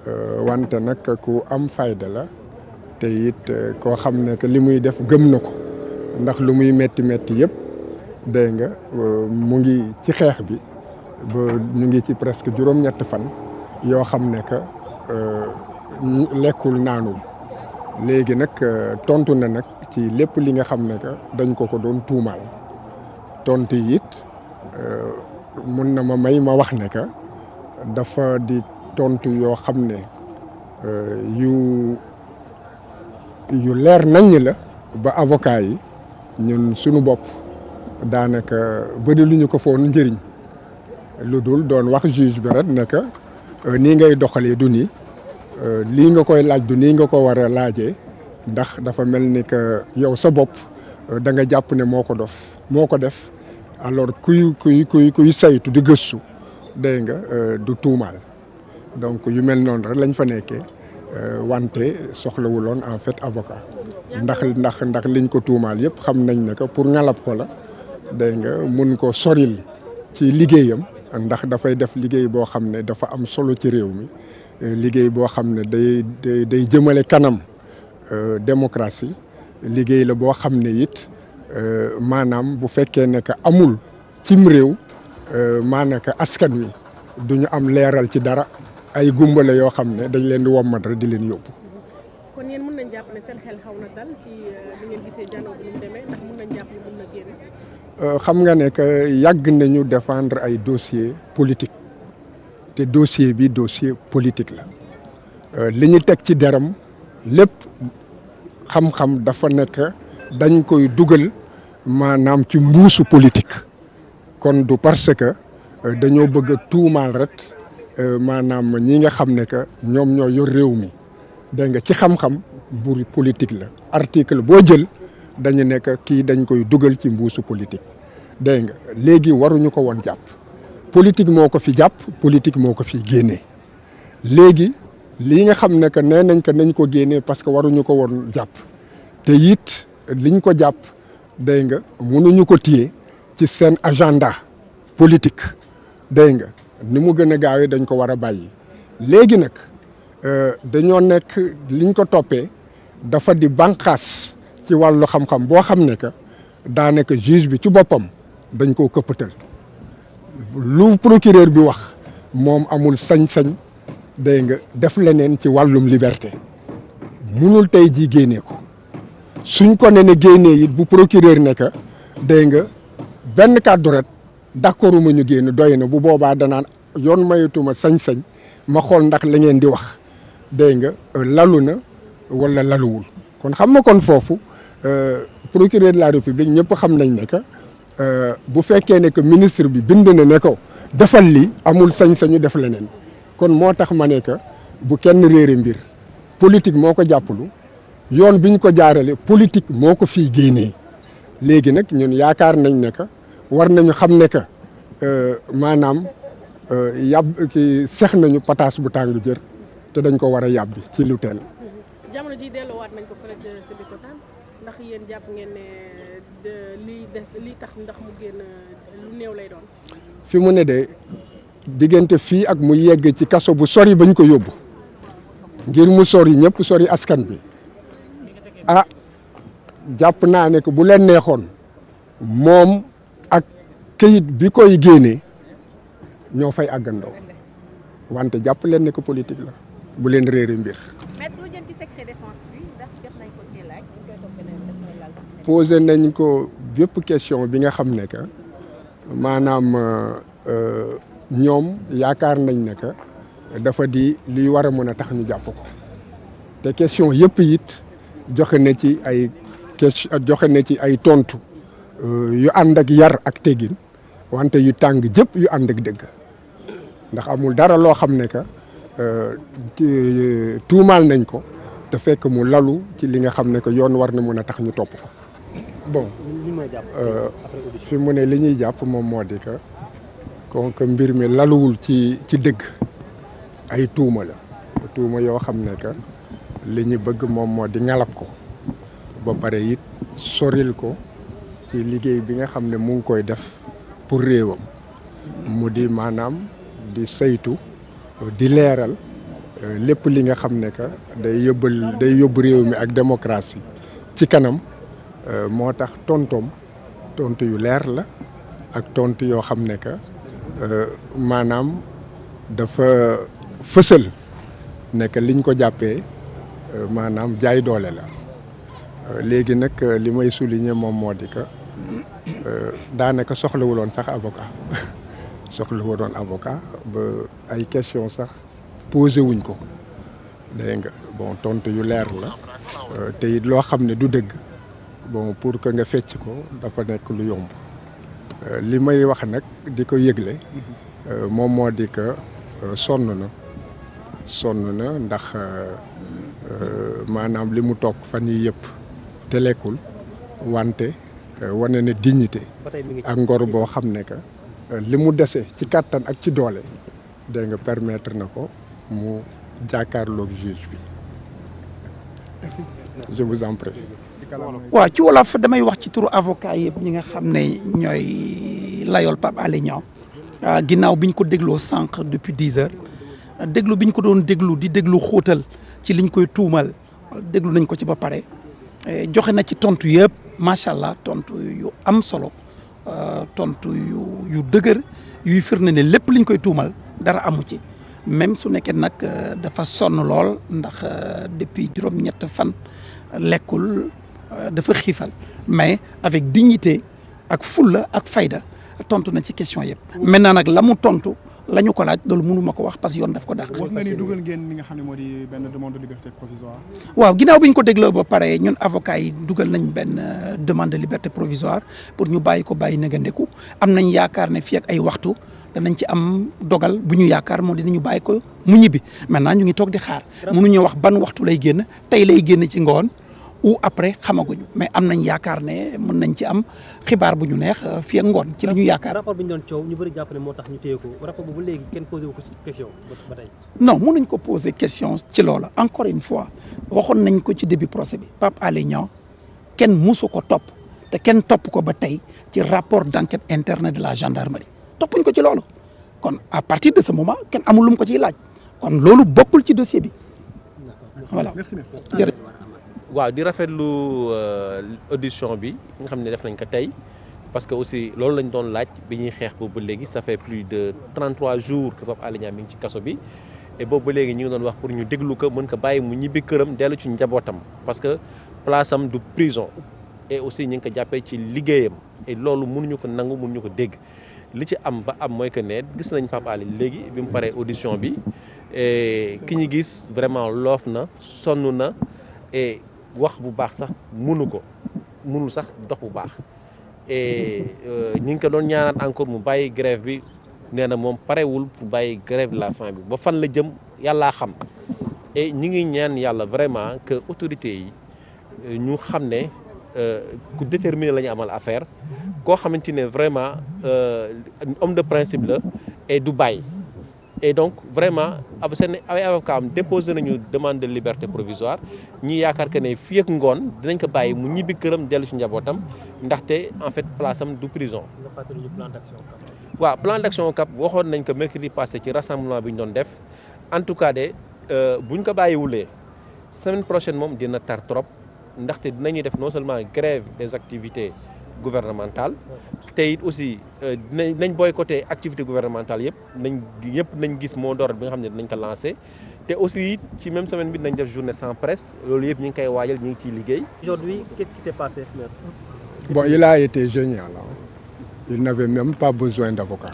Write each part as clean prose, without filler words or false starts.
wante nag ku am fayda la te it koo xam ne que li muy def gëm na ko ndax lu muy metti metti yëpp dégg nga mu ngi ci xeex bi ba ñu ngi ci presque juróom-ñetti fan yoo xam ne que lekkul naanul léegi nag tontu na nag ci lépp li nga xam ne que dañ ko doon tuumaal tontu it mun na ma may ma wax ne que dafa di tontu yoo xam ne yu leer naññ la ba avocat yi ñun suñu bopp daanaka bëri lu ñu ko foon njëriñ lu dul doon wax juge bi rek ne que nii ngay doxalee du nii lii nga koy laaj du nii nga ko war a laajee ndax dafa mel ni que yow sa bopp da nga jàpp ne moo ko def alors kuy saytu di gëstu dégg nga du tuumaal donc yu mel noonu rek lañ fa nekkee wante soxlawuloon en fait avocat ndax liñ ko tuumaal yëpp xam nañ ne que pour ngalab ko la dégg nga mun ko soril ci liggéeyam ndax dafay def liggéey boo xam ne dafa am solo ci réew mi liggéey boo xam ne day jëmale kanam démocratie liggéey la boo xam ne it maanaam bu fekkee ne que amul cim réew maanaka askan wi duñu am leeral ci dara ay gumbale yoo xam ne dañ leen di wommat rek di leen yóbbu. kon yéen mën nañ jàpp ne seen xel xaw na dal ci li ngeen gisee jànnoo bi ni mu demee ndax mën nañ jàpp ne mën na génn. xam nga ne que yàgg nañu défendre ay dossier politique te dossier bi dossier politique la li ñu teg ci deram lépp xam-xam dafa nekk dañ koy dugal maanaam ci mbuusu politique kon du parce que dañoo bëgg a tuumaal rek maanaam ñi nga xam ne que ñoom ñoo yor réew mi dégg nga ci xam-xam mburu politique la article boo jël dañu nekk kii dañ koy dugal ci mbuusu politique dégg nga léegi waruñu ko woon jàpp politique moo ko fi jàpp politique moo ko fi génnee léegi lii nga xam ne que nee nañ ko nañ ko génnee parce que waruñu ko woon jàpp te it liñ ko jàpp dégg nga mënuñu ko téye ci seen agenda politique dégg nga ni mu gën a gaawee dañ ko war a bàyyi léegi nag dañoo nekk liñ ko toppee dafa di bànqaas ci wàllu xam-xam boo xam ne que daanaka juge bi ci boppam dañ koo këppatal lu procureur bi wax moom amul sañ-sañ dégg nga def leneen ci wàllum liberté munul tey jii génnee ko suñ ko ne génnee it bu procureur ne que dégg nga benn kàddu ret d'accord ma ñu génn doy na bu boobaa danaan yoon mayutuma sañ-sañ ma xool ndax la ngeen di wax dégg nga lalu na wala laluwul kon xam nga kon foofu procureur de la république ñëpp xam nañ ne que bu fekkee ne que ministre bi bind na ne ko defal li amul sañ-sañu def leneen kon moo tax ma ne que bu kenn réere mbir politique moo ko jàppalu yoon bi ñu ko jaarale politique moo ko fii génnee léegi nag ñun yaakaar nañ ne que war nañu xam ne que maanaam ki sex nañu pataas bu tàng jër te dañ ko war a yàbbi ci lu teel. jamono ji delloowaat nañ ko fële ca Sébikotane ndax yéen jàpp ngeen ne lii tax ndax mu génn lu néew lay doon. fi mu ne de diggante fii ak mu yegg ci kaso bu sori bañ ko yóbbu ngir mu sori ñëpp sori askan bi jàpp naa ne que bu leen neexoon moom ak këyit bi koy génnee ñoo fay àggandoo wante jàpp leen ne que politique la bu leen réere mbir. posé nañ ko bépp question bi nga xam ne que maanaam ñoom yaakaar nañ ne que dafa di luy war a mën a tax ñu jàpp ko te question yëpp it joxe na ci ay tontu yu ànd ak yar ak teggin wante yu tàng jëpp yu ànd ak dëgg ndax amul dara loo xam ne que tuumaal nañ ko te fekk mu lalu ci li nga xam ne que yoon war na mën a tax ñu topp ko. bon fi mu ne li ñuy jàpp moom moo di que kon que mbir mi laluwul ci dëgg ay tuuma la tuuma yoo xam ne que li ñu bëgg moom moo di ngalab ko ba pare it soril ko ci liggéey bi nga xam ne mu ngi koy def pour réewam mu di maanaam di saytu di leeral lépp li nga xam ne que day yóbbu réew mi ak démocratie ci kanam moo tax tontu yu leer la ak tontu yoo xam ne que maanaam dafa fësal ne que liñ ko jàppee maanaam jaay doole la léegi nag li may souligner moom moo di que daanaka soxlawuloon sax avocat soxlawuloon avocat ba ay question sax posé wuñ ko dégg nga bon tontu yu leer la te it loo xam ne du dëgg bon pour que nga fecc ko dafa nekk lu yomb li may wax nag di ko yëgle moom moo di que sonn na ndax maanaam li mu toog fan yii yëpp te lekkul wante wane na dignité ak ngor boo xam ne que li mu dese ci kàttan ak ci doole dégg nga permettre na ko mu jàkkaarloog juge bi. Merci. Je vous en prie. waaw ci wolof damay wax ci turu avocat yëpp ñi nga xam ne ñooy layool Pape Alé Niang ginnaaw bi ñu ko dégloo sànq depuis 10 heures déglu bi ñu ko doon déglu di déglu xóotal ci liñ koy tuumal déglu nañ ko ci ba pare joxe na ci tontu yëpp macha allah tontu yu am solo tontu yu dëgër yuy firnde ne lépp liñ koy tuumal dara amu ci même su nekkee nag dafa sonn lool ndax depuis juróom-ñett fan lekkul dafa xiifal mais avec dignité ak fulla ak fayda tontu na ci question yëpp. maintenant nag la mu tontu la ñu ko laaj loolu mënu ma ko wax parce que yoon daf ko dàq. wax nga ni dugal ngeen li nga xam ne moo di benn demande de liberté provisoire. waaw ginnaaw bi ñu ko dégloo ba pare ñun avocats yi dugal nañ benn demande de liberté provisoire pour ñu bàyyi ko bàyyi nëgëndeku am nañ yaakaar ne fii ak ay waxtu danañ ci am dogal bu ñu yaakaar moo dinañu bàyyi ko mu ñibbi maintenant ñu ngi toog di xaar. mënuñu wax ban waxtu lay génn tey lay génn ci ngoon. ou après xamaguñu mais am nañ yaakaar ne mën nañ ci am xibaar bu ñu neex fii ak ngoon ci li ñu yaakaar. rapport bi ñu doon coow ñu bëri jàpp ne moo tax ñu téye ko rapport boobu léegi kenn posé wu ko ci question ba tey. non mënuñ ko poser question ci loola encore une fois waxoon nañ ko ci début procès bi Pape Alé Niang kenn musu ko topp te kenn topp ko ba tey ci rapport d'enquête interne de la gendarmerie toppuñ ko ci loolu kon à partir de ce moment kenn amul lu mu ko ciy laaj kon loolu bokkul ci dossier bi voilà. jërëjëf. waaw di rafetlu audition bi nga xam ne def nañ ko tey parce que aussi loolu lañ doon laaj bi ñuy xeex boobu ba léegi ça fait plus de 33 jours que Pape Alé Niang mi ngi ci kaso bi et boobu ba léegi ñu ngi doon wax pour ñu déglu ko mën ko bàyyi mu ñibbi këram dellu ci njabootam parce que place am du prison et aussi ñu ngi ko jàppee ci liggéeyam et loolu mënuñu ko nangu mënuñu ko dégg li ci am ba am mooy que ne gis nañ Pape Alé léegi bi mu paree audition bi et ki ñu gis vraiment loof na sonn na et wax bu baax sax mënul sax dox bu baax et ñi ngi ko doon ñaanaat encore mu bàyyi grève bi nee na moom parewul pour bàyyi grève de la faim bi ba fan la jëm yàllaa xam et ñi ngi ñaan yàlla vraiment que autorités yi ñu xam ne ku déterminé la ñu amal affaire koo xamante ne vraiment homme de principe la et du bàyyi et donc vraiment seen ay avocat am déposé nañu demande de liberté provisoire ñi yaakaar que ne fii ak ngoon dinañ ko bàyyi mu ñibbi këram dellu ci njabootam ndaxte en fait place am du prison. waaw plan d'action CAP waxoon nañ ko mercredi passé ci rassemblement bi ñu doon def en tout cas de buñ ko bàyyiwulee semaine prochaine moom dina tar trop ndaxte dinañuy def non seulement grève des activités gouvernementales te it aussi nañ boycotté activité gouvernementale yëpp nañ gis mot d'ordre bi nga xam ne dinañ ko lancé te aussi it ci même semaine bi nañ def journée sans presse loolu yëpp ñu ngi koy waajal ñu ngi ciy liggéey. Aujourd'hui, qu'est-ce qui s'est passé? Bon, il a été génial. Il n'avait même pas besoin d'avocat.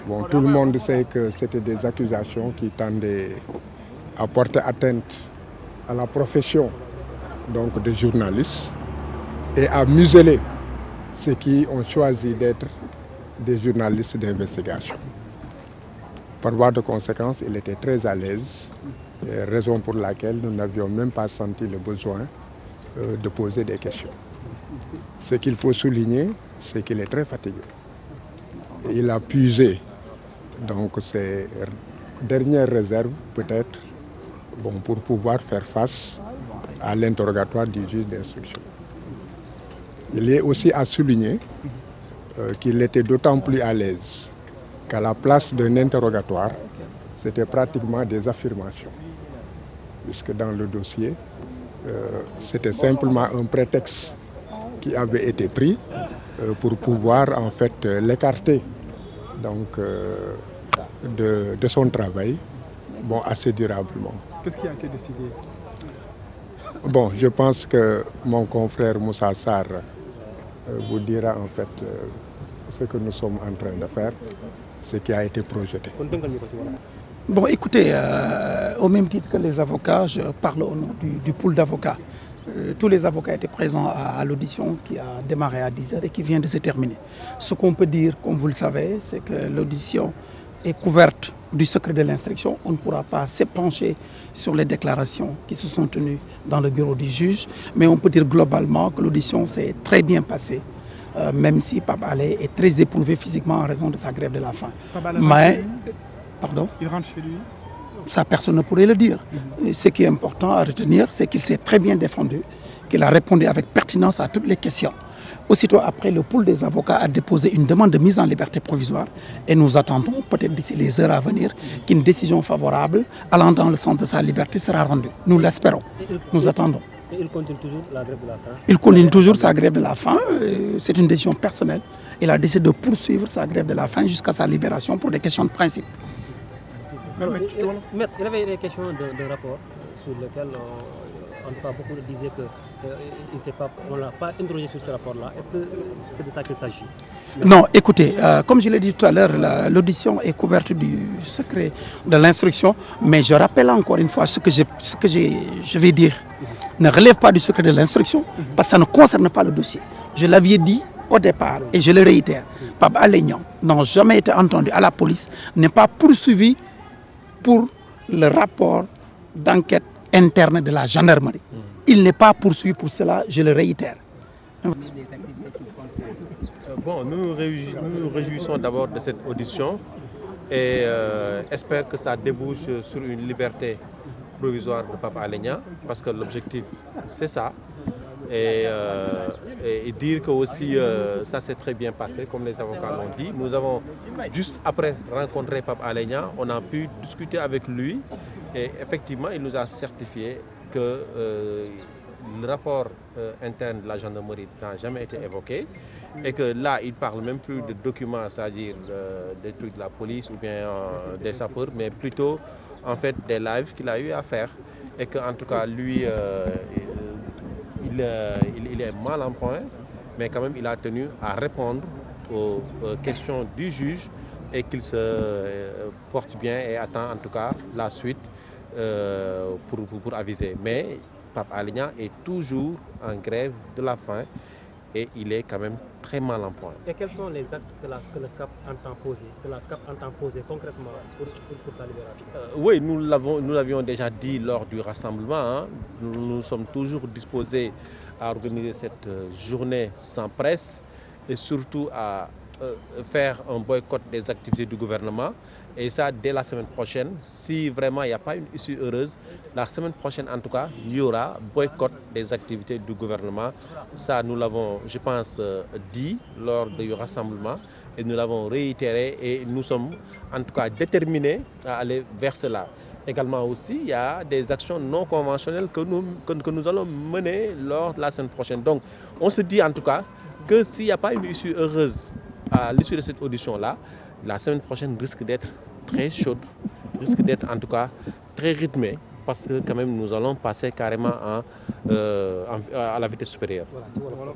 Bon, tout le monde sait que c'était des accusations qui tendaient à porter atteinte à la profession donc de journaliste et à museler ceux qui ont choisi d'être des journalistes d'investigation. Par voie de conséquence, il était très à l'aise, raison pour laquelle nous n'avions même pas senti le besoin de poser des questions. Ce qu'il faut souligner, c'est qu'il est très fatigué. Il a puisé donc ses dernières réserves, peut-être, bon, pour pouvoir faire face à l'interrogatoire du juge d'instruction. Il est aussi à souligner qu'il était d'autant plus à l'aise qu'à la place d'un interrogatoire, c'était pratiquement des affirmations. Puisque dans le dossier, c'était simplement un prétexte qui avait été pris pour pouvoir en fait l'écarter donc de son travail, bon, assez durablement. Qu'est-ce qui a été décidé? Bon, je pense que mon confrère Moussa Sarr vous dira en fait ce que nous sommes en train de faire, ce qui a été projeté. Bon, écoutez, au même titre que les avocats, je parle au nom du pool d'avocats. Tous les avocats étaient présents à l'audition qui a démarré à 10h et qui vient de se terminer. Ce qu'on peut dire, comme vous le savez, c'est que l'audition est couverte du secret de l'instruction. On ne pourra pas s'épancher sur les déclarations qui se sont tenues dans le bureau du juge, mais on peut dire globalement que l'audition s'est très bien passée, même si Pape Alé est très éprouvé physiquement en raison de sa grève de la faim. Mais, pardon? Il rentre chez lui? Ça, personne ne pourrait le dire. Ce qui est important à retenir, c'est qu'il s'est très bien défendu, qu'il a répondu avec pertinence à toutes les questions. Aussitôt après, le pool des avocats a déposé une demande de mise en liberté provisoire et nous attendons, peut-être d'ici les heures à venir, qu'une décision favorable allant dans le sens de sa liberté sera rendue. Nous l'espérons. Nous attendons. Et il continue toujours la grève de la faim? Il continue toujours sa grève de la faim. C'est une décision personnelle. Il a décidé de poursuivre sa grève de la faim jusqu'à sa libération pour des questions de principe. Maître, il y avait des questions de rapport sur lesquelles en tout cas beaucoup disaient qu'on ne l'a pas interrogé sur ce rapport-là. Est-ce que c'est de ça qu'il s'agit? Non, écoutez, comme je l'ai dit tout à l'heure, l'audition est couverte du secret de l'instruction, mais je rappelle encore une fois ce que je vais dire ne relève pas du secret de l'instruction parce que ça ne concerne pas le dossier. Je l'avais dit au départ et je le réitère, Pape Alé Niang n'a jamais été entendu à la police, n'est pas poursuivi pour le rapport d'enquête interne de la gendarmerie. Il n'est pas poursuivi pour cela, je le réitère. Bon, nous nous réjouissons d'abord de cette audition et espère que ça débouche sur une liberté provisoire de Pape Alé Niang, parce que l'objectif c'est ça. Et dire que aussi ça s'est très bien passé, comme les avocats l'ont dit. Nous avons juste après rencontré Pape Alé Niang, on a pu discuter avec lui et effectivement il nous a certifié que le rapport interne de la gendarmerie n'a jamais été évoqué et que là il parle même plus de documents, c'est-à-dire des trucs de la police ou bien des sapeurs, mais plutôt en fait des lives qu'il a eu à faire et qu'en tout cas lui il est mal en point, mais quand même il a tenu à répondre aux questions du juge et qu'il se porte bien et attend en tout cas la suite pour aviser. Mais Pape Alé Niang est toujours en grève de la faim et il est quand même très mal en point. Et quels sont les actes que le CAP entend poser concrètement pour sa libération? Oui, nous l'avions déjà dit lors du rassemblement. Hein. Nous sommes toujours disposés à organiser cette journée sans presse et surtout à faire un boycott des activités du gouvernement. Et ça, dès la semaine prochaine, si vraiment il n'y a pas une issue heureuse, la semaine prochaine en tout cas, il y aura boycott des activités du gouvernement. Ça, nous l'avons, je pense, dit lors du rassemblement et nous l'avons réitéré et nous sommes en tout cas déterminés à aller vers cela. Également aussi, il y a des actions non conventionnelles que nous allons mener lors de la semaine prochaine. Donc, on se dit en tout cas que s'il n'y a pas une issue heureuse à l'issue de cette audition-là, la semaine prochaine risque d'être très chaude, risque d'être en tout cas très rythmée, parce que quand même nous allons passer carrément à la vitesse supérieure. Voilà.